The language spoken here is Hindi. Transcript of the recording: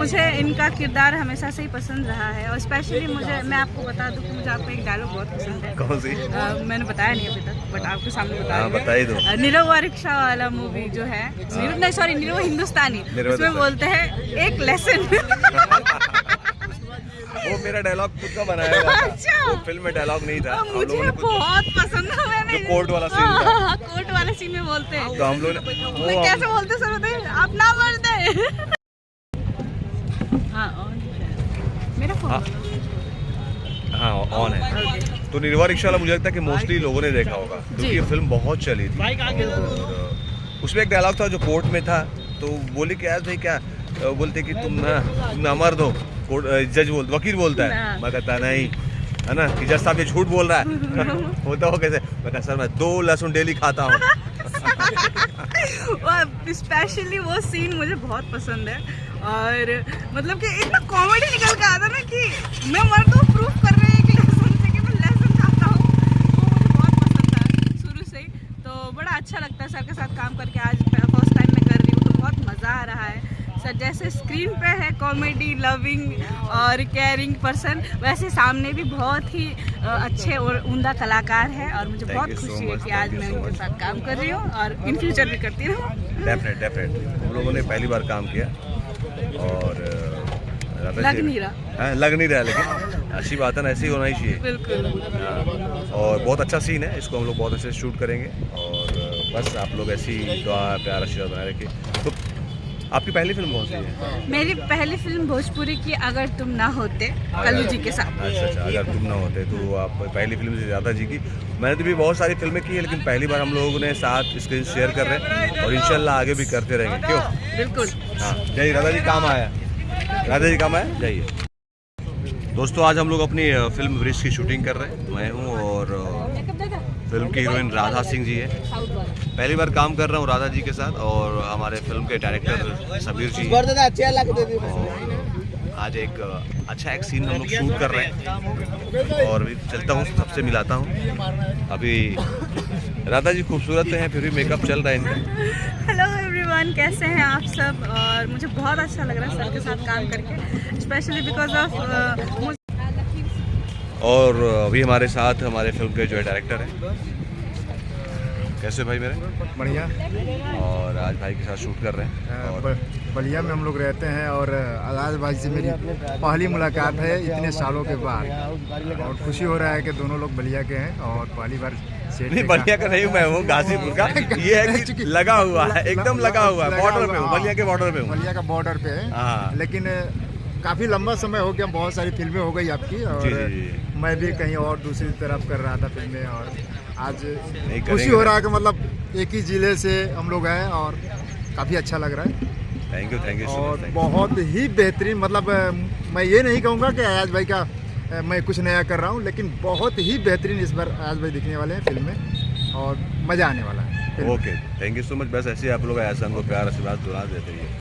मुझे इनका किरदार हमेशा से ही पसंद रहा है और स्पेशली मैं आपको बता दूं कि मुझे आपको एक डायलॉग बहुत पसंद है। कौन सी? मैंने बताया नहीं अभी तक, बट आपके सामने बता ही दो। नीरव रिक्शा वाला मूवी जो है, नीरव हिंदुस्तानी, उसमें बोलते हैं एक लेसन। वो मेरा डायलॉग खुद का बनाया हुआ था। अच्छा। वो फिल्म में डायलॉग नहीं था। मुझे बहुत पसंद है। मैंने कोर्ट वाला सीन था। कोर्ट वाले सीन में बोलते हैं। तो हम लोग मैं कैसे बोलते सर बताइए, आप ना मर दे। हाँ ऑन है मेरा फोन। हाँ ऑन है। तो निर्वा रिक्शा वाला मुझे लगता है कि मोस्टली लोगों ने देखा होगा क्योंकि ये फिल्म बहुत चली थी। और उसमें एक डायलॉग था जो कोर्ट में था, तो बोले कि यार भाई क्या बोलते कि तुम ना मर्द हो। जज वकील बोलता है, मैं कहता नहीं है ना कि जज साहब ये झूठ बोल रहा है। होता हो कैसे? मैं कहता सर मैं 2 लहसुन डेली खाता हूँ। स्पेशली वो सीन मुझे बहुत पसंद है और मतलब कि इतना कॉमेडी निकल के आता ना कि मैं मर्द हूँ, प्रूफ कर रहे हैं कि लहसुन से कि मैं लहसुन खाता हूँ। वो मुझे बहुत पसंद था शुरू से ही, तो बड़ा अच्छा लगता है सर के साथ काम करके। आज फर्स्ट टाइम मैं कर रही हूँ तो बहुत मज़ा आ रहा है। सर जैसे स्क्रीन पे है कॉमेडी लविंग और केयरिंग पर्सन, वैसे सामने भी बहुत ही अच्छे और उम्दा कलाकार है और मुझे बहुत खुशी है कि आज मैं उनके साथ काम कर रही हूँ और इन फ्यूचर भी करती रहूँ। डेफिनेट हम लोगों ने पहली बार काम किया और लग नहीं रहा लेकिन अच्छी बात है ना, ऐसे ही होना ही चाहिए। बिल्कुल। और बहुत अच्छा सीन है, इसको हम लोग बहुत अच्छे से शूट करेंगे और बस आप लोग ऐसी दुआ प्यार आशीर्वाद बनाए रखिए। तो आपकी पहली फिल्म कौन सी है? मेरी पहली फिल्म भोजपुरी की अगर तुम ना होते, कल्लू जी के साथ। अच्छा अगर तुम ना होते, तो आप पहली फिल्म से ज़्यादा जी की। मैंने तो भी बहुत सारी फिल्में की है लेकिन पहली बार हम लोगों ने साथ स्क्रीन शेयर कर रहे हैं और इंशाल्लाह आगे भी करते रहेंगे। क्यों? बिल्कुल। हाँ जय राधा जी काम आया, राधा जी काम आया। जाइए दोस्तों, आज हम लोग अपनी फिल्म वृक्ष की शूटिंग कर रहे हैं। मैं हूँ और फिल्म की हीरोइन राधा सिंह जी है। पहली बार काम कर रहा हूँ राधा जी के साथ और हमारे फिल्म के डायरेक्टर सबीर जी। आज एक अच्छा एक सीन हम लोग शूट कर रहे हैं और भी चलता हूँ, सबसे मिलाता हूँ। अभी राधा जी खूबसूरत हैं, फिर भी मेकअप चल रहा है इनका। हेलो एवरीवन, कैसे हैं आप सब? और मुझे बहुत अच्छा लग रहा है सर के साथ काम करके, स्पेशली बिकॉज ऑफ। और अभी हमारे साथ हमारे फिल्म के जो है डायरेक्टर हैं। कैसे भाई मेरे? बढ़िया। और आज भाई के साथ शूट कर रहे हैं और बलिया में हम लोग रहते हैं और आजाद भाई से मेरी पहली मुलाकात है इतने सालों के बाद और खुशी हो रहा है कि दोनों लोग बलिया के हैं और पहली बार नहीं बलिया का नहीं, मैं हूँ गाजीपुर का। ये है कि लगा हुआ है, एकदम लगा हुआ है, बॉर्डर पे हूँ, बलिया के बॉर्डर पे हूँ। बलिया का बॉर्डर पे है। हाँ। लेकिन काफ़ी लंबा समय हो गया, बहुत सारी फिल्में हो गई आपकी और जी। मैं भी कहीं और दूसरी तरफ कर रहा था फिल्में और आज खुशी हो रहा है कि मतलब एक ही ज़िले से हम लोग हैं और काफ़ी अच्छा लग रहा है। थैंक यू और बहुत ही बेहतरीन, मतलब मैं ये नहीं कहूँगा कि अयाज भाई का मैं कुछ नया कर रहा हूँ, लेकिन बहुत ही बेहतरीन इस बार अयाज भाई दिखने वाले हैं फिल्म में और मज़ा आने वाला है। Okay, thank you so much. बस ऐसे ही आप लोग ऐसा हमको प्यार आशीर्वाद दुआ देते रहिए।